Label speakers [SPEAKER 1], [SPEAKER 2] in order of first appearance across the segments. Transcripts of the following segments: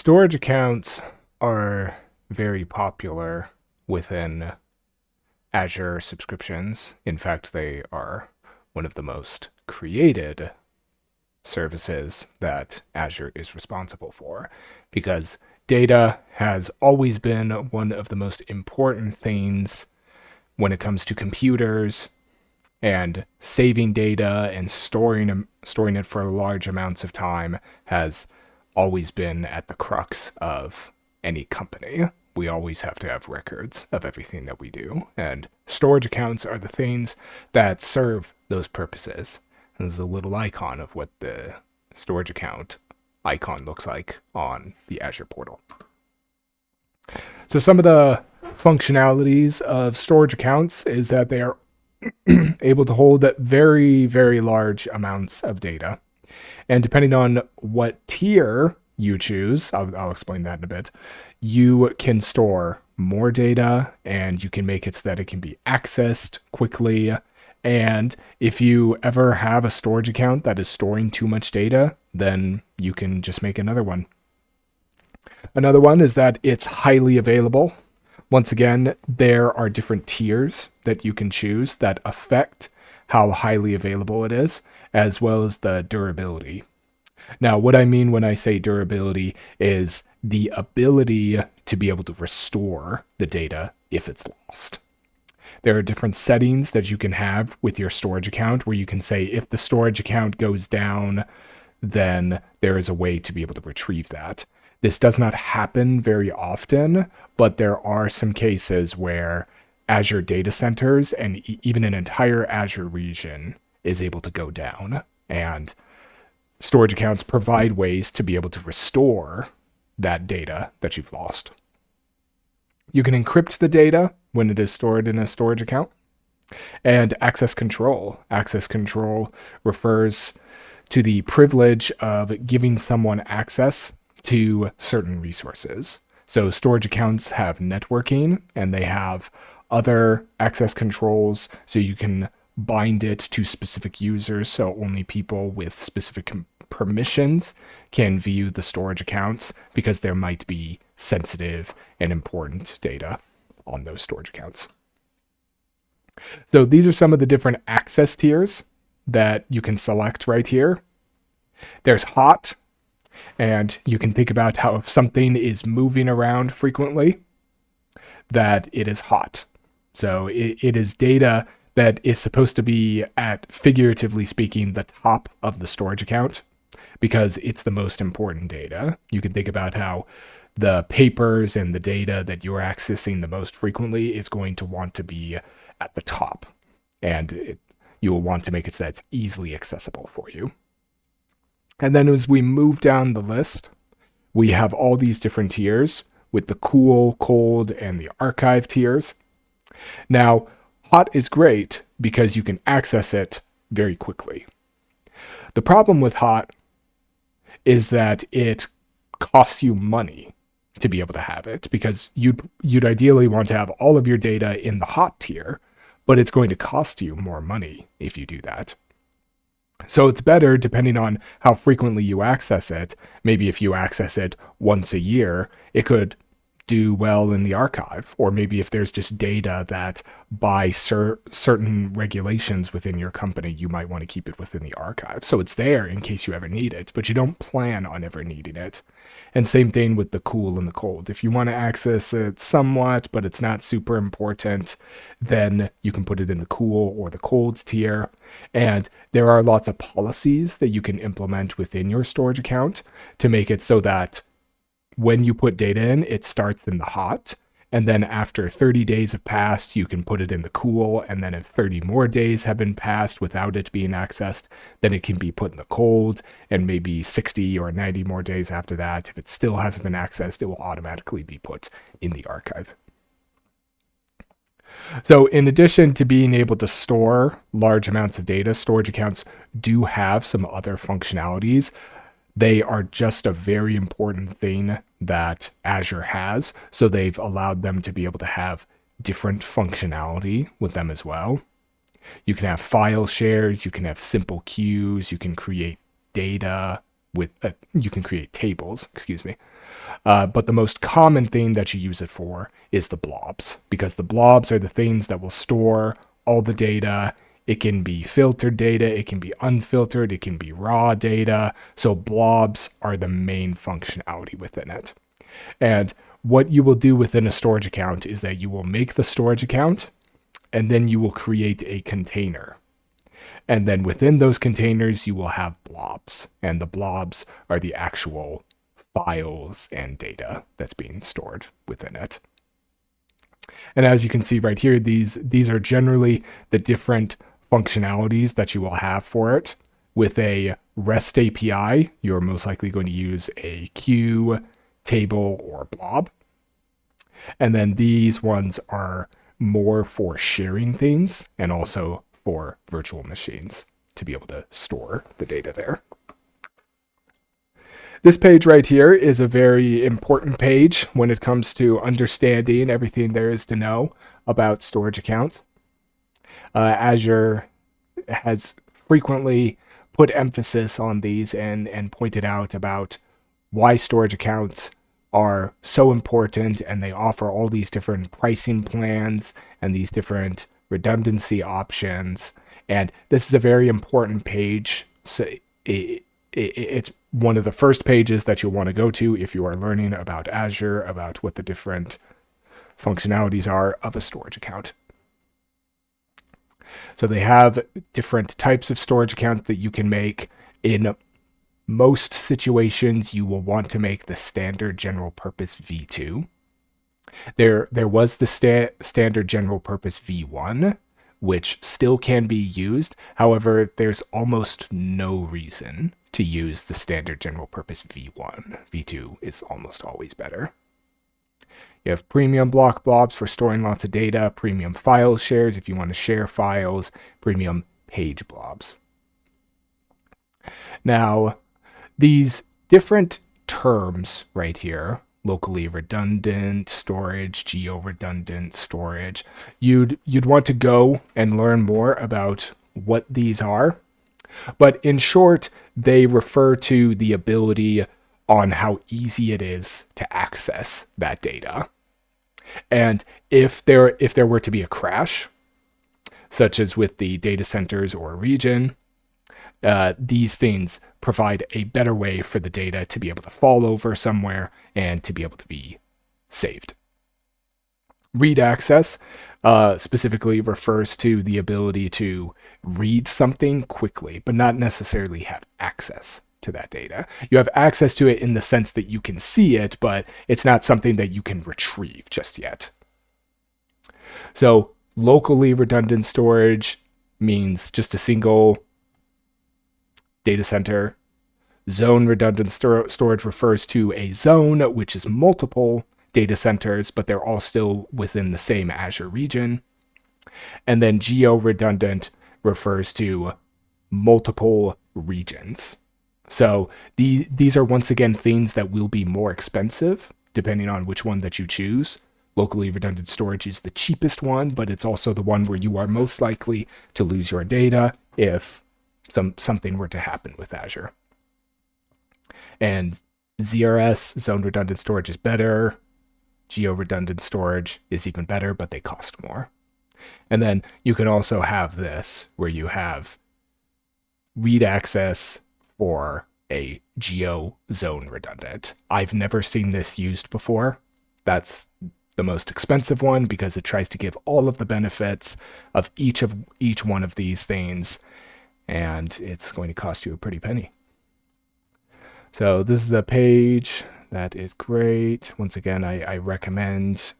[SPEAKER 1] Storage accounts are very popular within Azure subscriptions. In fact, they are one of the most created services that Azure is responsible for because data has always been one of the most important things when it comes to computers, and saving data and storing it for large amounts of time has always been at the crux of any company. We always have to have records of everything that we do, and storage accounts are the things that serve those purposes. And there's a little icon of what the storage account icon looks like on the Azure portal. So some of the functionalities of storage accounts is that they are able to hold very, very large amounts of data. And depending on what tier you choose, I'll explain that in a bit, you can store more data and you can make it so that it can be accessed quickly. And if you ever have a storage account that is storing too much data, then you can just make another one. Another one is that it's highly available. Once again, there are different tiers that you can choose that affect how highly available it is, as well as the durability. Now, what I mean when I say durability is the ability to be able to restore the data if it's lost. There are different settings that you can have with your storage account where you can say if the storage account goes down, then there is a way to be able to retrieve that. This does not happen very often, but there are some cases where Azure data centers and even an entire Azure region is able to go down, and storage accounts provide ways to be able to restore that data that you've lost. You can encrypt the data when it is stored in a storage account. And access control. Access control refers to the privilege of giving someone access to certain resources. So storage accounts have networking and they have other access controls, so you can bind it to specific users, so only people with specific permissions can view the storage accounts because there might be sensitive and important data on those storage accounts. So these are some of the different access tiers that you can select right here. There's hot, and you can think about how if something is moving around frequently, that it is hot. So it is data that is supposed to be at, figuratively speaking, the top of the storage account because it's the most important data. You can think about how the papers and the data that you're accessing the most frequently is going to want to be at the top. And you will want to make it so that it's easily accessible for you. And then as we move down the list, we have all these different tiers with the cool, cold, and the archive tiers. Now, hot is great because you can access it very quickly. The problem with hot is that it costs you money to be able to have it because you'd ideally want to have all of your data in the hot tier, but it's going to cost you more money if you do that. So it's better, depending on how frequently you access it. Maybe if you access it once a year, it could do well in the archive. Or maybe if there's just data that by certain regulations within your company, you might want to keep it within the archive. So it's there in case you ever need it, but you don't plan on ever needing it. And same thing with the cool and the cold. If you want to access it somewhat, but it's not super important, then you can put it in the cool or the cold tier. And there are lots of policies that you can implement within your storage account to make it so that when you put data in, it starts in the hot. And then after 30 days have passed, you can put it in the cool. And then if 30 more days have been passed without it being accessed, then it can be put in the cold. And maybe 60 or 90 more days after that, if it still hasn't been accessed, it will automatically be put in the archive. So in addition to being able to store large amounts of data, storage accounts do have some other functionalities. They are just a very important thing that Azure has. So they've allowed them to be able to have different functionality with them as well. You can have file shares, you can have simple queues, you can create data with, you can create tables, But the most common thing that you use it for is the blobs, because the blobs are the things that will store all the data. It can be filtered data, it can be unfiltered, it can be raw data. So blobs are the main functionality within it. And what you will do within a storage account is that you will make the storage account, and then you will create a container. And then within those containers, you will have blobs. And the blobs are the actual files and data that's being stored within it. And as you can see right here, these are generally the different functionalities that you will have for it. With a REST API, you're most likely going to use a queue, table, or blob. And then these ones are more for sharing things and also for virtual machines to be able to store the data there. This page right here is a very important page when it comes to understanding everything there is to know about storage accounts. Azure has frequently put emphasis on these and pointed out about why storage accounts are so important, and they offer all these different pricing plans and these different redundancy options. And this is a very important page. So it's one of the first pages that you'll want to go to if you are learning about Azure, about what the different functionalities are of a storage account. So they have different types of storage accounts that you can make. In most situations, you will want to make the standard general purpose V2. There was the standard general purpose V1, which still can be used. However, there's almost no reason to use the standard general purpose V1. V2 is almost always better. You have premium block blobs for storing lots of data, premium file shares if you want to share files, premium page blobs. Now, these different terms right here, locally redundant storage, geo-redundant storage, you'd want to go and learn more about what these are. But in short, they refer to the ability on how easy it is to access that data. And if there were to be a crash, such as with the data centers or region, these things provide a better way for the data to be able to fall over somewhere and to be able to be saved. Read access specifically refers to the ability to read something quickly, but not necessarily have access to that data. You have access to it in the sense that you can see it, but it's not something that you can retrieve just yet. So locally redundant storage means just a single data center. Zone redundant storage refers to a zone, which is multiple data centers, but they're all still within the same Azure region. And then geo-redundant refers to multiple regions. So these are once again things that will be more expensive depending on which one that you choose. Locally redundant storage is the cheapest one, but it's also the one where you are most likely to lose your data if something were to happen with Azure. And ZRS, zone redundant storage, is better. Geo-redundant storage is even better, but they cost more. And then you can also have this, where you have read access for a geo zone redundant. I've never seen this used before. That's the most expensive one because it tries to give all of the benefits of each one of these things, and it's going to cost you a pretty penny. So this is a page that is great. Once again, I recommend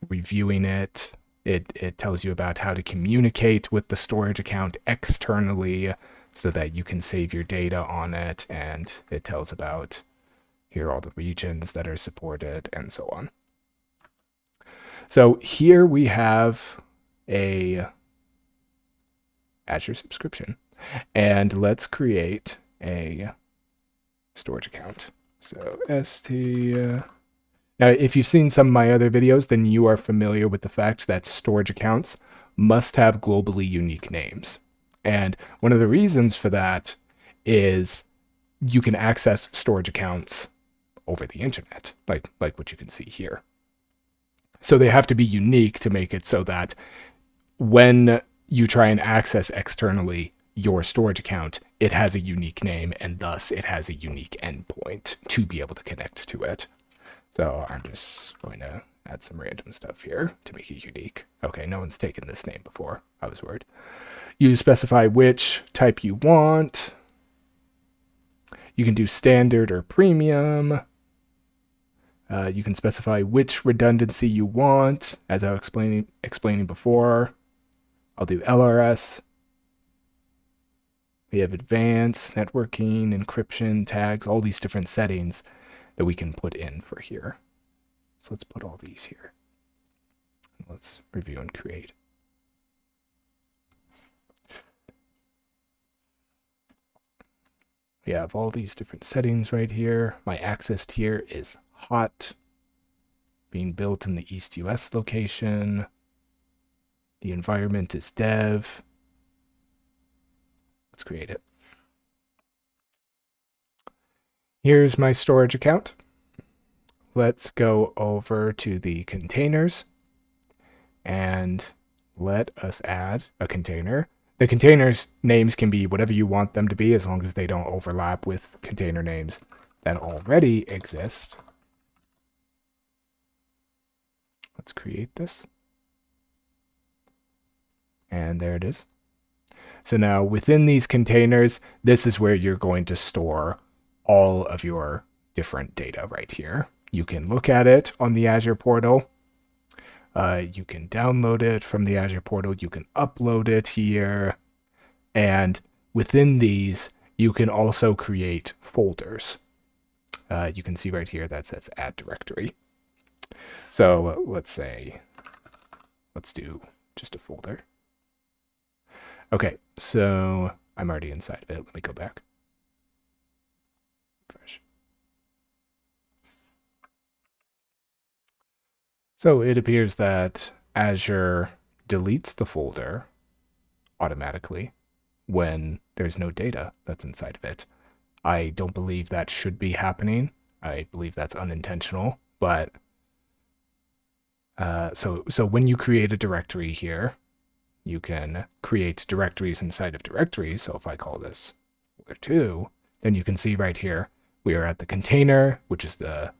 [SPEAKER 1] reviewing it. It tells you about how to communicate with the storage account externally so that you can save your data on it, and it tells about here are all the regions that are supported and so on. So here we have a Azure subscription, and let's create a storage account. So ST. Now, if you've seen some of my other videos, then you are familiar with the fact that storage accounts must have globally unique names. And one of the reasons for that is you can access storage accounts over the internet, like what you can see here. So they have to be unique to make it so that when you try and access externally your storage account, it has a unique name, and thus it has a unique endpoint to be able to connect to it. So I'm just going to add some random stuff here to make it unique. Okay, no one's taken this name before. I was worried. You specify which type you want. You can do standard or premium. You can specify which redundancy you want, as I was explaining before. I'll do LRS. We have advanced, networking, encryption, tags, all these different settings that we can put in for here. So let's put all these here. Let's review and create. We have all these different settings right here. My access tier is hot, being built in the East US location. The environment is dev. Let's create it. Here's my storage account. Let's go over to the containers and let us add a container. The containers names can be whatever you want them to be, as long as they don't overlap with container names that already exist. Let's create this. And there it is. So now within these containers, this is where you're going to store all of your different data right here. You can look at it on the Azure portal. You can download it from the Azure portal. You can upload it here. And within these, you can also create folders. You can see right here that says add directory. So let's do just a folder. Okay, so I'm already inside of it. Let me go back. Fresh. So it appears that Azure deletes the folder automatically when there's no data that's inside of it. I don't believe that should be happening. I believe that's unintentional, but so when you create a directory here, you can create directories inside of directories. So if I call this folder 2, then you can see right here, we are at the container, which is the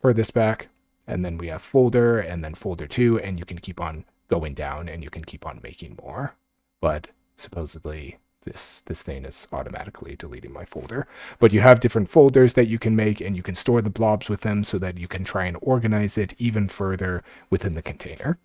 [SPEAKER 1] furthest back, and then we have folder and then folder 2, and you can keep on going down and you can keep on making more. But supposedly this thing is automatically deleting my folder. But you have different folders that you can make, and you can store the blobs with them so that you can try and organize it even further within the container.